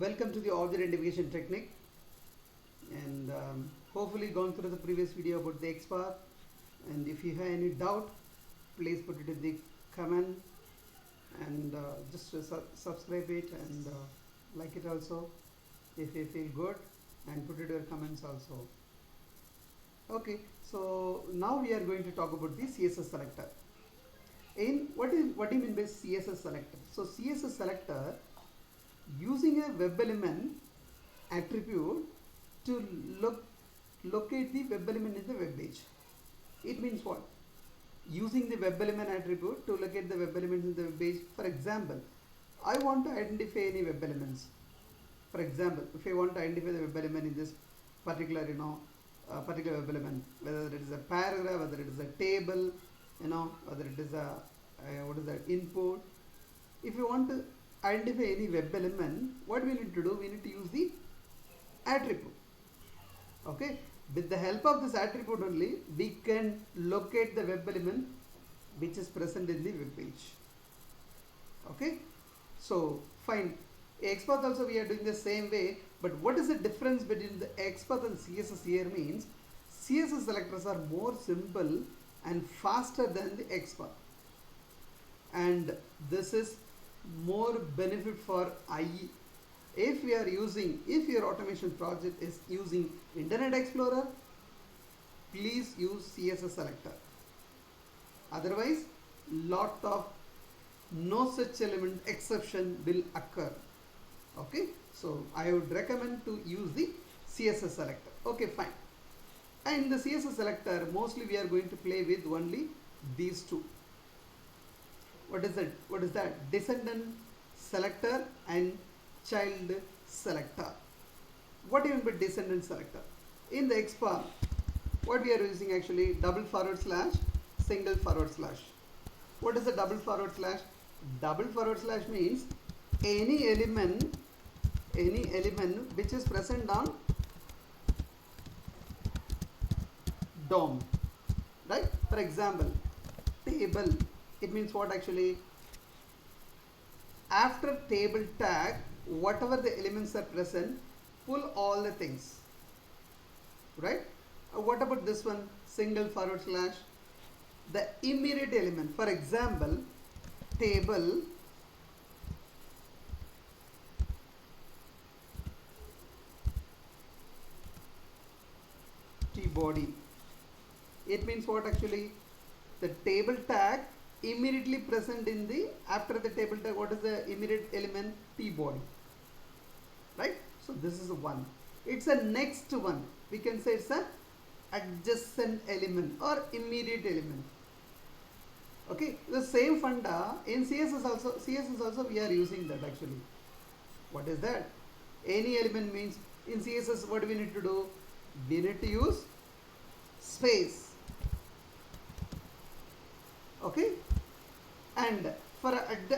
Welcome to the object identification technique, and hopefully gone through the previous video about the XPath. And if you have any doubt, please put it in the comment, and just subscribe it and like it also if you feel good, and put it your comments also. Okay, so now we are going to talk about the CSS selector. In what do you mean by CSS selector? So CSS selector, using a web element attribute to locate the web element in the web page. It means what? Using the web element attribute to locate the web element in the web page. For example, I want to identify any web elements. For example, if I want to identify the web element in this particular particular web element, whether it is a paragraph, whether it is a table, whether it is a what is that, input. If you want to identify any web element, what we need to do, we need to use the attribute. Okay, with the help of this attribute only, we can locate the web element which is present in the web page. Okay, so fine. XPath also we are doing the same way, but what is the difference between the XPath and CSS here means CSS selectors are more simple and faster than the XPath, and this is more benefit for IE. If your automation project is using Internet Explorer, please use CSS selector. Otherwise, lot of no such element exception will occur. Okay, so I would recommend to use the CSS selector. Okay, fine. And the CSS selector, mostly we are going to play with only these two. What is that? Descendant selector and child selector. What do you mean by descendant selector? In the XPath, what we are using actually, double forward slash, single forward slash. What is the double forward slash? Double forward slash means any element which is present on DOM, right? For example, table. It means what actually? After table tag, whatever the elements are present, pull all the things, right? What about this one, single forward slash? The immediate element. For example, table T-body. It means what actually? The table tag immediately present in the, after the table tag, what is the immediate element? T-body, right? So this is one. It's a next one. We can say it's a adjacent element or immediate element. Okay, the same funda in CSS also we are using that actually. What is that? Any element means, in CSS what do we need to do? We need to use space. Okay, and for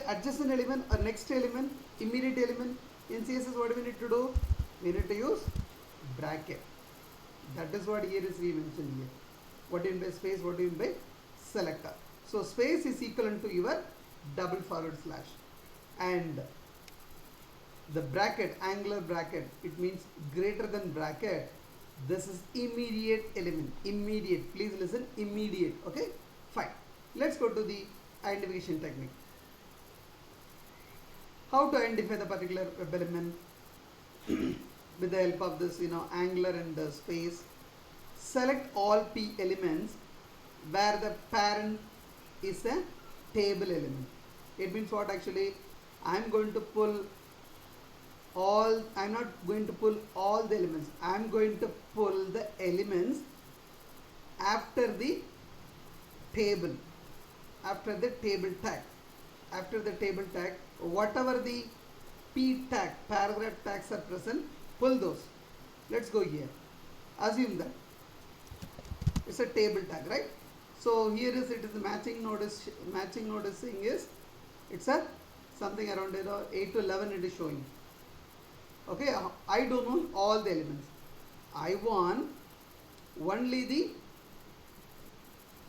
adjacent element or next element, immediate element, in CSS what do we need to do? We need to use bracket. That is what here is we mentioned here. What do you mean by space? What do you mean by selector? So space is equivalent to your double forward slash, and the bracket, angular bracket, it means greater than bracket. This is immediate element. Immediate, please listen, immediate. Okay, fine. Let's go to the identification technique. How to identify the particular web element with the help of this, angular and space. Select all P elements where the parent is a table element. It means what actually? I'm going to pull all, I'm not going to pull all the elements. I'm going to pull the elements after the table, after the table tag. After the table tag, whatever the P tag, paragraph tags are present, pull those. Let's go here. Assume that it's a table tag, right? So here it is the matching node is saying is it's a something around 8 to 11 it is showing. Okay, I don't want all the elements. I want only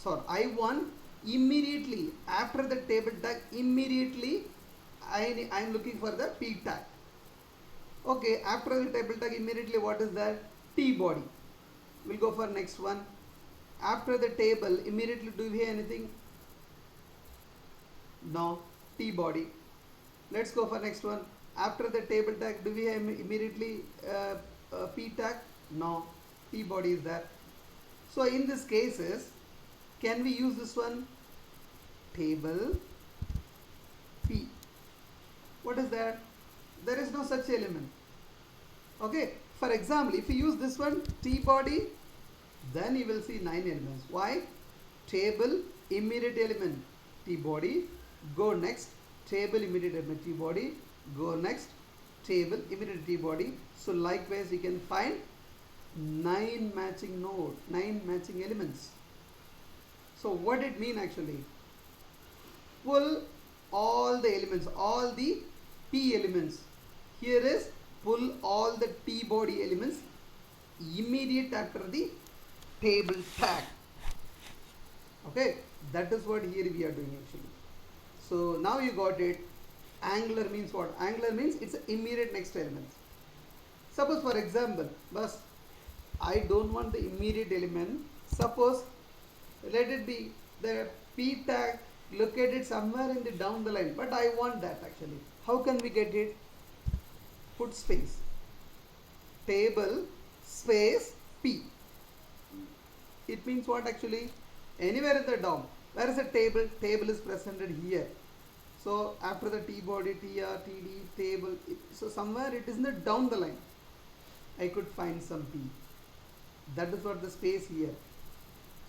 I want immediately after the table tag, immediately I am looking for the P tag. Okay, after the table tag, immediately what is that? T body. We'll go for next one. After the table, immediately do we have anything? No. T body. Let's go for next one. After the table tag, do we have immediately P tag? No. T body is there. So in this cases, can we use this one? Table P. What is that? There is no such element. Okay. For example, if you use this one, T body, then you will see 9 elements. Why? Table immediate element T body. Go next. Table immediate element T body. Go next. Table immediate T body. So likewise, you can find 9 matching node, 9 matching elements. So what it mean actually? Pull all the elements, all the P elements. Here is pull all the T body elements immediate after the table tag. Okay, that is what here we are doing actually. So now you got it. Angular means what? Angular means it's immediate next element. Suppose for example, but I don't want the immediate element. Suppose let it be the P tag located somewhere in the down the line, but I want that actually. How can we get it? Put space. Table space P. It means what actually? Anywhere in the DOM. Where is the table? Table is presented here. So after the T body, TR, TD, table. So somewhere it is in the down the line. I could find some P. That is what the space here.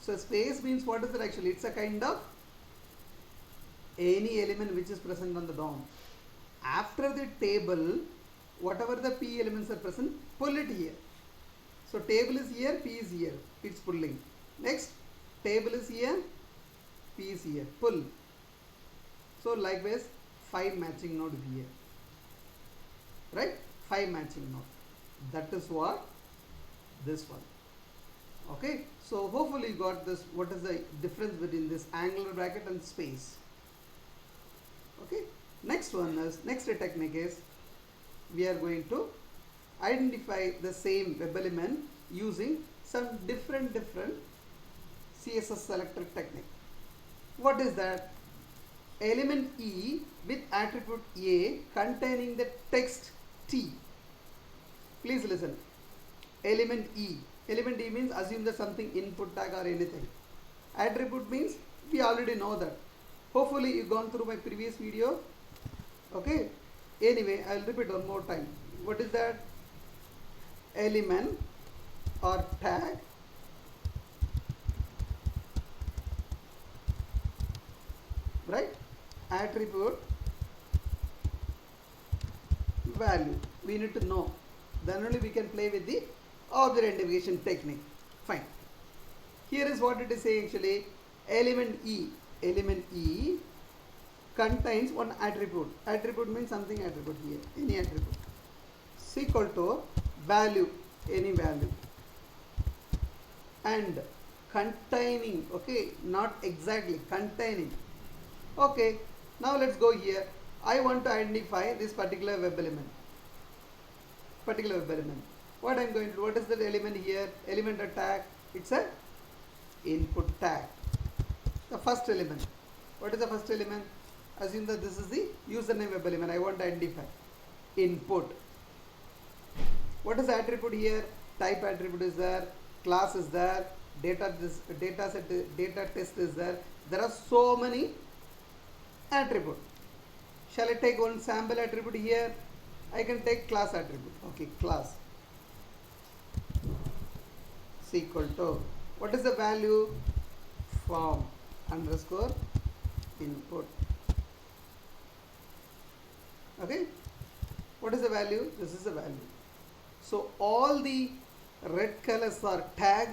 So space means what is it actually? It's a kind of any element which is present on the DOM. After the table, whatever the P elements are present, pull it here. So table is here, P is here. It's pulling. Next, table is here, P is here. Pull. So likewise, 5 matching node here. Right? 5 matching node. That is what this one. Okay. So hopefully you got this. What is the difference between this angular bracket and space? Okay. Next one is, next technique is, we are going to identify the same web element using some different CSS selector technique. What is that? Element E with attribute A containing the text T. Please listen. Element E. Element E means assume that something input tag or anything. Attribute means we already know that. Hopefully you've gone through my previous video. Okay. Anyway, I'll repeat one more time. What is that? Element or tag right? Attribute value. We need to know. Then only we can play with the object identification technique. Fine. Here is what it is saying actually. Element E. Element E contains one attribute. Attribute means something attribute here. Any attribute. Is equal to value. Any value. And containing. Okay. Not exactly. Containing. Okay. Now let's go here. I want to identify this particular web element. What I'm going to do, what is that element here? Element or tag? It's a input tag. The first element. What is the first element? Assume that this is the username web element. I want to identify. Input. What is the attribute here? Type attribute is there. Class is there. Data test is there. There are so many attributes. Shall I take one sample attribute here? I can take class attribute. Okay, class is equal to, what is the value? Form underscore input. Okay, what is the value? This is the value. So all the red colors are tag,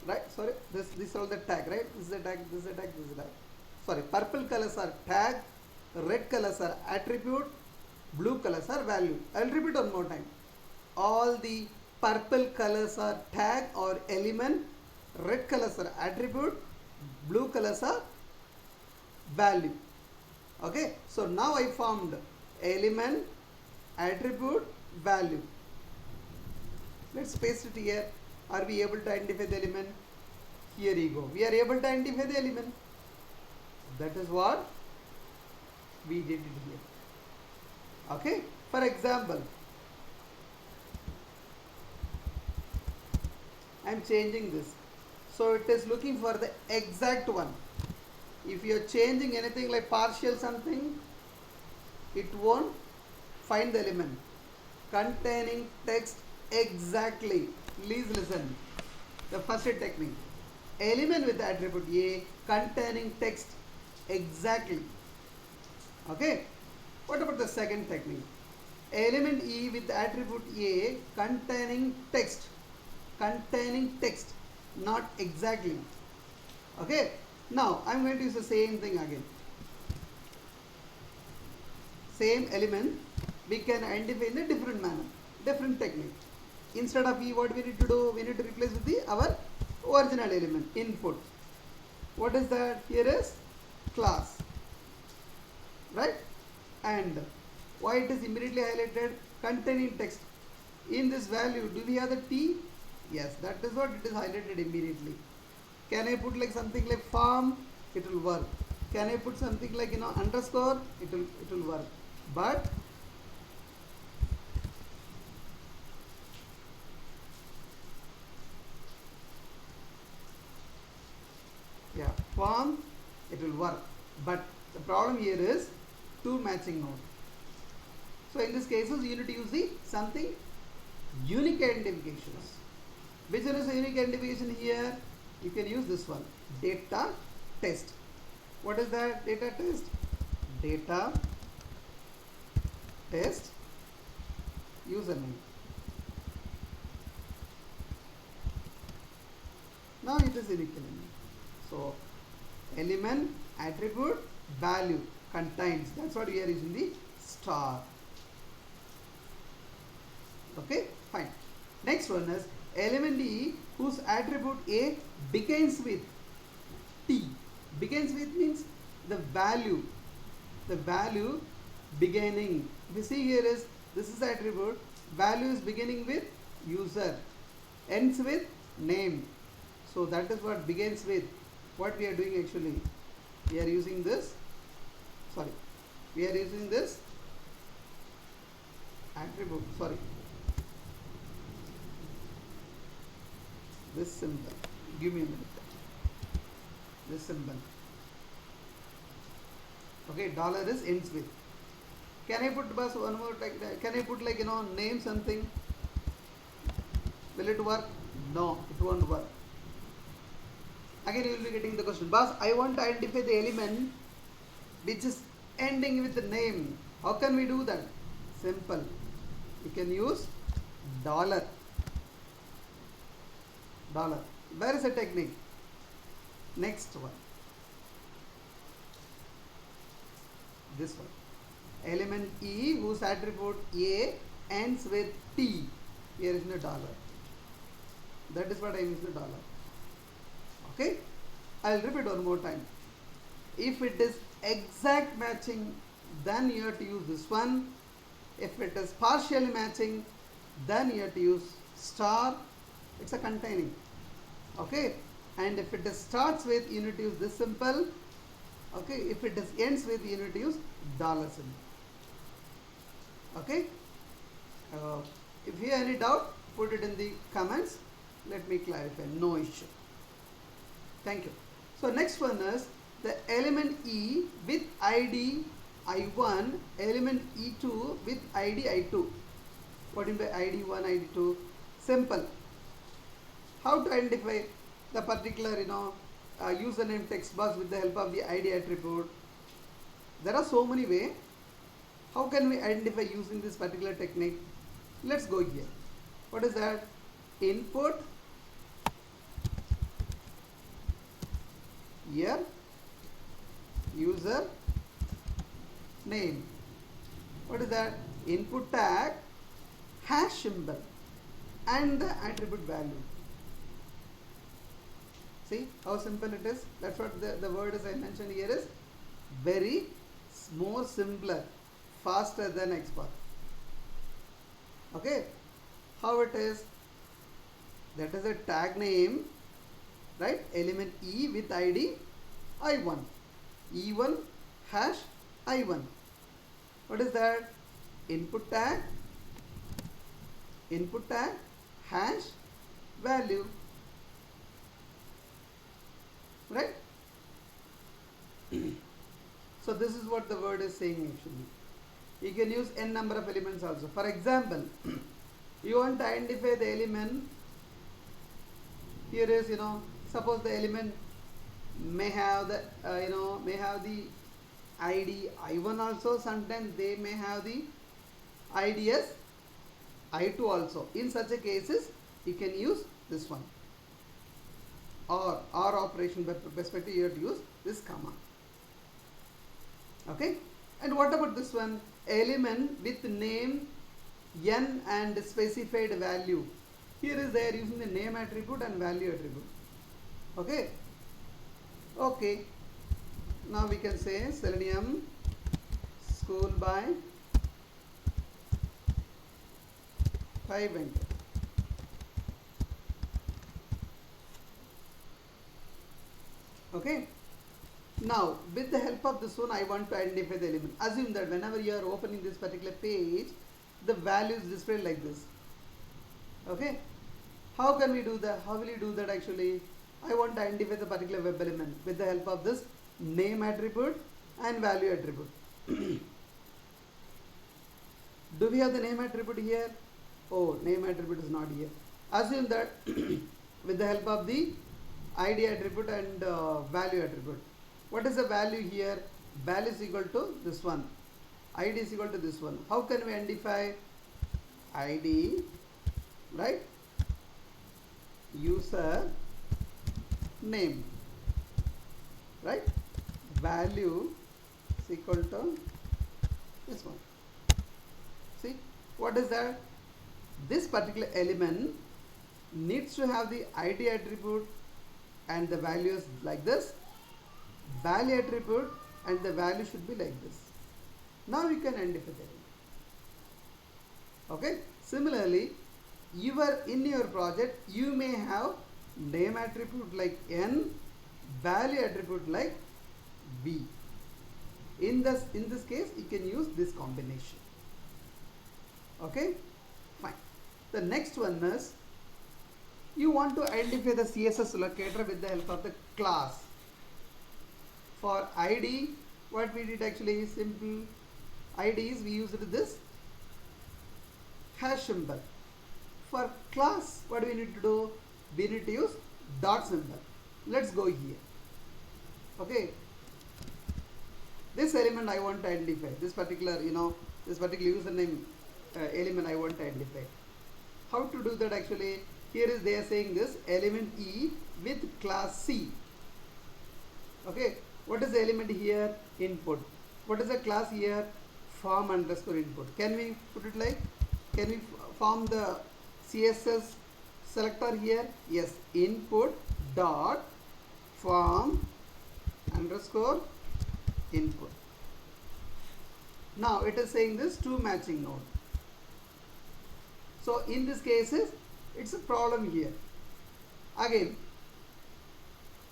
right? Sorry, this is all the tag, right? This is the tag, this is the tag, this is the tag. Sorry, purple colors are tag, red colors are attribute, blue colors are value. I will repeat one more time. All the purple colors are tag or element, red colors are attribute, blue colors are value. Okay, so now I formed element, attribute, value. Let's paste it here. Are we able to identify the element? Here you go. We are able to identify the element. That is what we did it here. Okay. For example, I am changing this. So it is looking for the exact one. If you are changing anything like partial something, it won't find the element. Containing text exactly. Please listen. The first technique. Element with the attribute A containing text exactly. Okay. What about the second technique? Element E with the attribute A containing text. Containing text, not exactly. Okay. Now I am going to use the same thing again. Same element we can identify in a different manner, different technique. Instead of E, what we need to do? We need to replace with the our original element input. What is that? Here is class, right? And why it is immediately highlighted? Containing text. In this value, do we have the T? Yes, that is what it is highlighted immediately. Can I put like something like form? It will work. Can I put something like underscore? It will work. But yeah, form, it will work. But the problem here is two matching node. So in this cases, you need to use the something unique identifications. Which one is a unique identification here? You can use this one, data test. What is that? Data test. Data test username. Now it is unique element. So element, attribute, value, contains. That's what we are using the star. Okay, fine. Next one is element E whose attribute A begins with T. Begins with means the value beginning. We see here is this is attribute, value is beginning with user, ends with name. So that is what begins with. What we are doing actually, we are using this attribute, this symbol, give me a minute, this symbol, okay, dollar is ends with. Can I put bus one more, can I put name something? Will it work? No, it won't work. Again you will be getting the question, boss, I want to identify the element which is ending with the name. How can we do that? Simple. You can use dollar. Where is the technique? Next one. This one. Element E whose attribute A ends with T. Here is the dollar. That is what I mean the dollar. Okay. I will repeat one more time. If it is exact matching, then you have to use this one. If it is partially matching, then you have to use star. It's a containing. Okay. And if it is starts with, you need to use this symbol. Okay. If it is ends with, you need to use dollar symbol. Okay. If you have any doubt, put it in the comments. Let me clarify. No issue. Thank you. So next one is the element E with ID I1, element E2 with ID I2. What do you mean by ID1, ID2? Simple. How to identify the particular username text box with the help of the ID attribute? There are so many ways. How can we identify using this particular technique? Let's go here. What is that? Input here user name. What is that? Input tag hash symbol and the attribute value. See how simple it is? That's what the word as I mentioned here is very more simpler, faster than XPath. Okay, how it is? That is a tag name, right? Element E with ID I1, E1 hash I1. What is that? Input tag hash value, right? So this is what the word is saying actually. You can use n number of elements also. For example, you want to identify the element. Here is, suppose the element may have the may have the ID I1 also. Sometimes they may have the ID as I2 also. In such a cases, you can use this one. Or operation perspective, you have to use this comma. Okay. And what about this one? Element with name n and specified value. Here is they are using the name attribute and value attribute. Okay. Okay. Now we can say Selenium school by 5 enter. Okay. Now with the help of this one, I want to identify the element. Assume that whenever you are opening this particular page, the value is displayed like this. Okay. How can we do that? How will you do that actually? I want to identify the particular web element with the help of this name attribute and value attribute. Do we have the name attribute here? Oh, name attribute is not here. Assume that with the help of the ID attribute and value attribute. What is the value here? Value is equal to this one. ID is equal to this one. How can we identify ID, right? User name, right? Value is equal to this one. See, what is that? This particular element needs to have the ID attribute and the values like this, value attribute and the value should be like this. Now you can identify the element. Okay. Similarly, in your project you may have name attribute like n, value attribute like v. In this case you can use this combination. Okay, fine. The next one is you want to identify the CSS locator with the help of the class. For ID, what we did actually is simple. IDs we used this hash symbol. For class, what do we need to do? We need to use dot symbol. Let's go here. Okay. This element I want to identify. This particular, this particular username element I want to identify. How to do that actually? Here is they are saying this element E with class C. Okay. What is the element here? Input. What is the class here? Form underscore input. Can we put it like? Can we form the CSS selector here? Yes. Input dot form underscore input. Now it is saying this to matching node. So in this cases, it's a problem here. Again,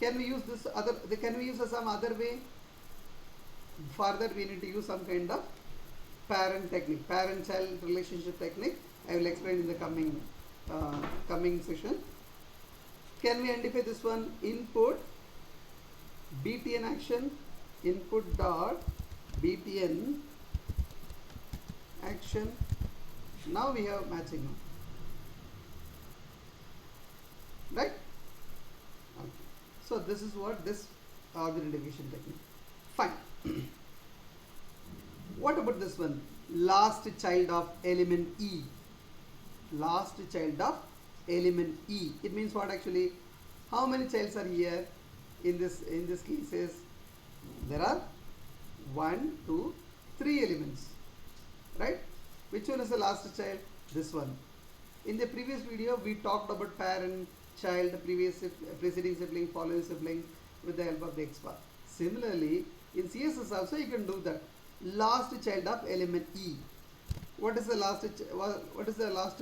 can we use this other? Can we use some other way? For that, we need to use some kind of parent technique, parent-child relationship technique. I will explain in the coming session. Can we identify this one? Input btn action, input dot btn action. Now we have matching node. Right? Okay. So this is what this identification technique. Fine. What about this one? Last child of element E. Last child of element E. It means what actually? How many childs are here? In this cases, there are 1, 2, 3 elements. Right? Which one is the last child? This one. In the previous video, we talked about parent, child, preceding sibling, following sibling with the help of the XPath. Similarly, in CSS also you can do that. Last child of element E. what is the last what is the last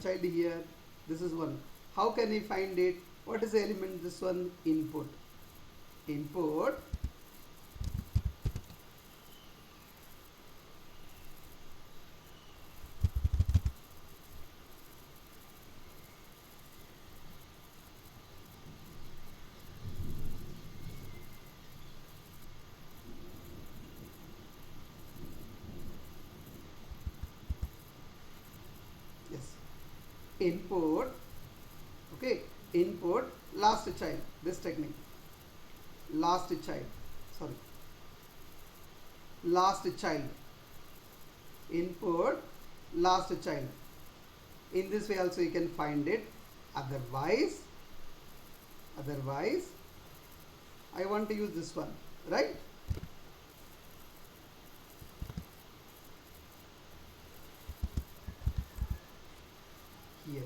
child here? This is 1. How can we find it? What is the element? This one, input. Input. Yes, input. Okay, input, last child. This technique, last child, sorry, last child, input, last child. In this way also you can find it. Otherwise I want to use this one, right? Here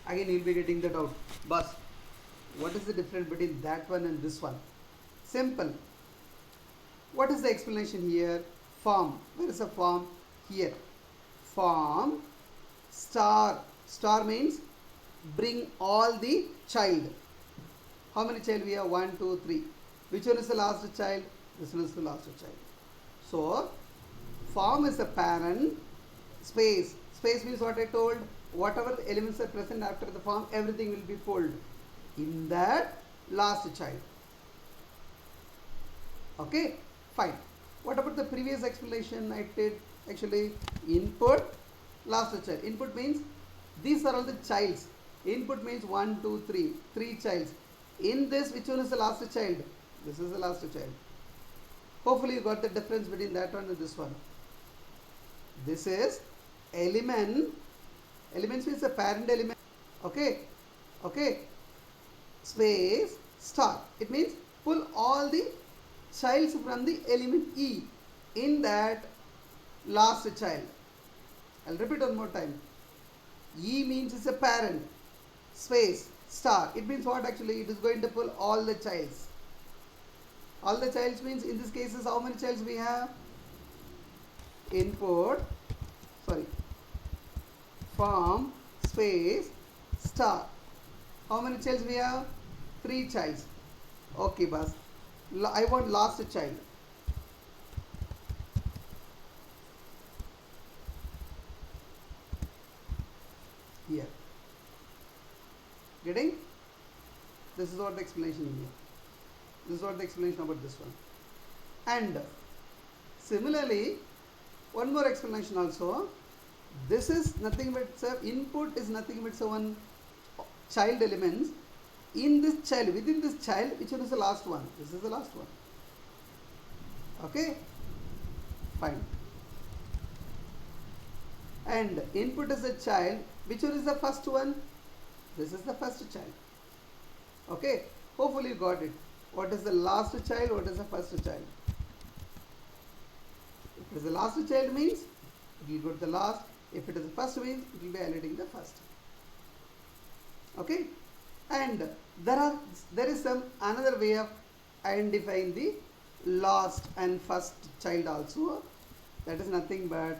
again you will be getting the doubt, but what is the difference between that one and this one? Simple. What is the explanation here? Form. Where is the form? Here. Form star. Star means bring all the child. How many child we have? 1, 2, 3. Which one is the last child? This one is the last child. So form is a parent. Space. Space means what I told. Whatever the elements are present after the form, everything will be pulled in that last child. Okay, fine. What about the previous explanation I did? Actually, input, last child. Input means these are all the childs. Input means 1, 2, 3. 3 childs. In this, which one is the last child? This is the last child. Hopefully you got the difference between that one and this one. This is element. Elements means the parent element. Okay. Okay. Space star. It means pull all the childs from the element E in that last child. I'll repeat one more time. E means it's a parent. Space star. It means what actually? It is going to pull all the childs. All the childs means in this case is how many childs we have? Input. Sorry. Form space star. How many childs we have? 3 childs. Okay, boss. I want last child. Here. Getting? This is what the explanation here. This is what the explanation about this one. And similarly, one more explanation also. This is nothing but input is nothing but one child elements. In this child, within this child, which one is the last one? This is the last one. Okay? Fine. And input is a child. Which one is the first one? This is the first child. Okay? Hopefully you got it. What is the last child? What is the first child? If it is the last child means it will go to the last. If it is the first means it will be highlighting the first. Okay? And there is some another way of identifying the last and first child also. That is nothing but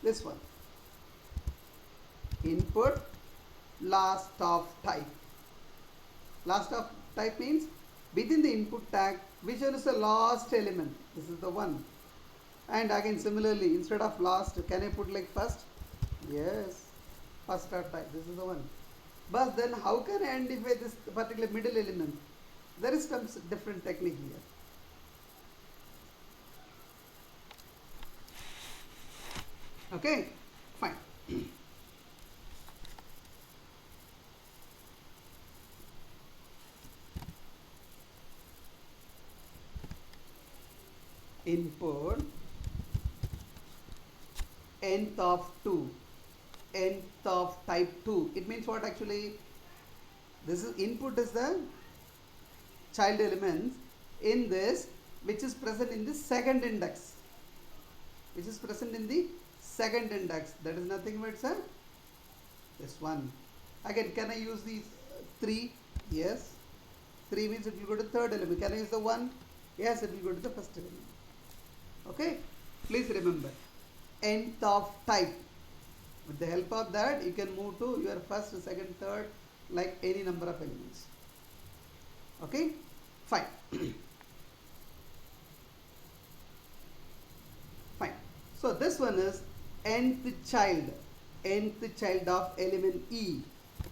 this one. Input last of type. Last of type means within the input tag, which one is the last element? This is the one. And again similarly, instead of last, can I put like first? Yes, first of type. This is the one. But then how can I identify this particular middle element? There is some different technique here. Okay, fine. Input nth of 2, nth of type 2. It means what actually? This is input is the child elements in this which is present in the second index. Which is present in the second index. That is nothing but sir, this one. Again, can I use the 3? Yes. 3 means it will go to third element. Can I use the 1? Yes, it will go to the first element. Okay? Please remember. nth of type. With the help of that, you can move to your first, second, third, like any number of elements. Okay, fine. Fine. So this one is nth child of element E.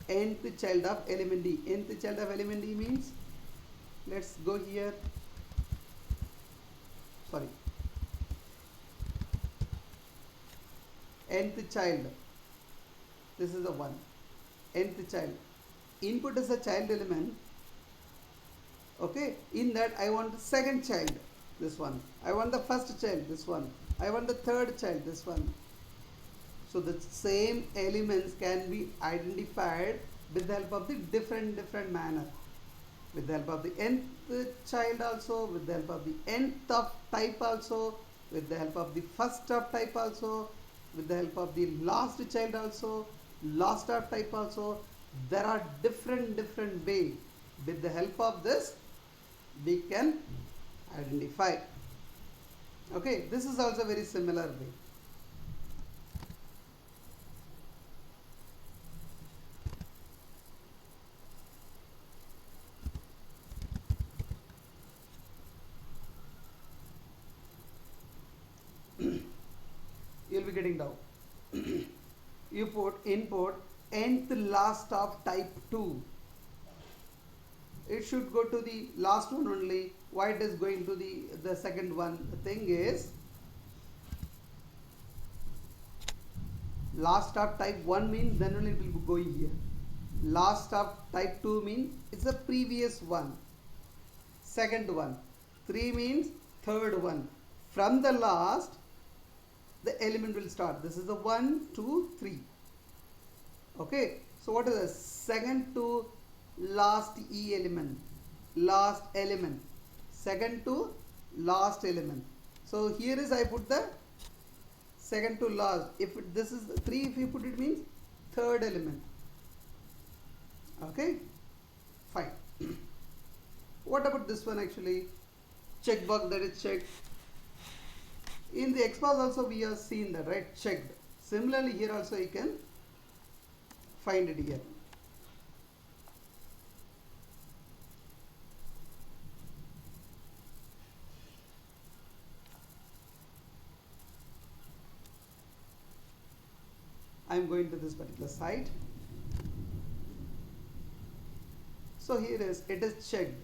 Nth child of element E. Nth child of element E means, let's go here. Sorry. Nth child. This is the one. Nth child. Input is a child element. Okay. In that I want the second child. This one. I want the first child. This one. I want the third child. This one. So the same elements can be identified with the help of the different manner. With the help of the nth child also, with the help of the nth of type also, with the help of the first of type also, with the help of the last child also, last of type also. There are different ways. With the help of this, we can identify. Okay, this is also very similar way. You'll be getting down. You put input nth last of type 2. It should go to the last one only. Why it is going to the second one? The thing is, last of type 1 means then only it will go here. Last of type 2 means it's the previous one. Second one. 3 means third one. From the last, the element will start. This is the 1, 2, 3. Okay. So what is the second to last E element? Last element. Second to last element. So here is I put the second to last. If this is 3, if you put it means third element. Okay. Fine. What about this one actually? Checkbox that is checked. In the XPath also we have seen that, right? Checked. Similarly here also you can find it here. I am going to this particular site. So here is, it is checked.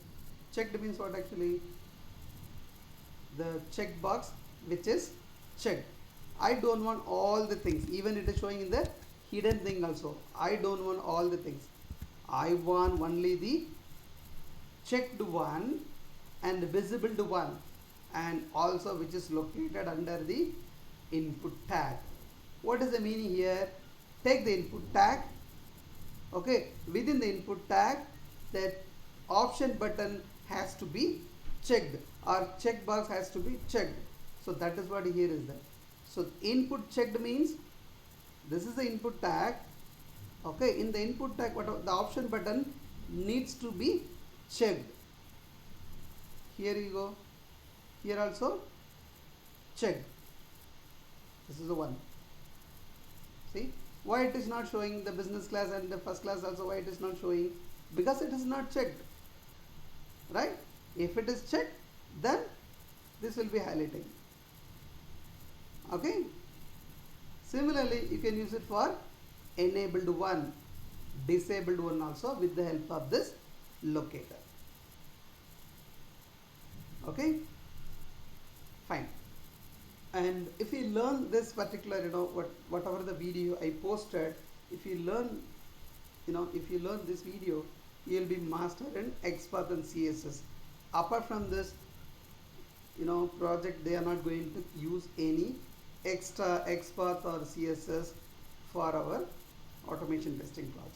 Checked means what actually? The checkbox which is checked. I don't want all the things. Even it is showing in the hidden thing also. I don't want all the things. I want only the checked one and visible to one, and also which is located under the input tag. What is the meaning here? Take the input tag. Okay, within the input tag, that option button has to be checked, or checkbox has to be checked. So that is what here is that. So input checked means this is the input tag. Okay, in the input tag, what the option button needs to be checked. Here you go. Here also checked. This is the one. See why it is not showing the business class and the first class also? Why it is not showing? Because it is not checked, right? If it is checked, then this will be highlighting. Okay. Similarly, you can use it for enabled one, disabled one also with the help of this locator. Okay. Fine. And if you learn this particular, whatever the video I posted, if you learn, if you learn this video, you will be master in XPath and CSS. Apart from this, project, they are not going to use any extra XPath or CSS for our automation testing project.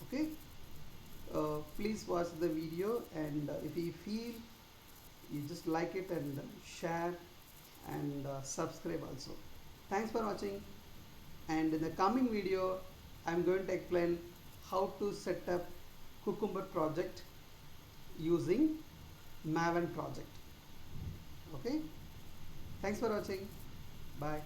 Okay. Please watch the video, and if you feel you just like it, and share and subscribe also. Thanks for watching, and in the coming video I am going to explain how to set up Cucumber project using Maven project. Okay, thanks for watching. Bye.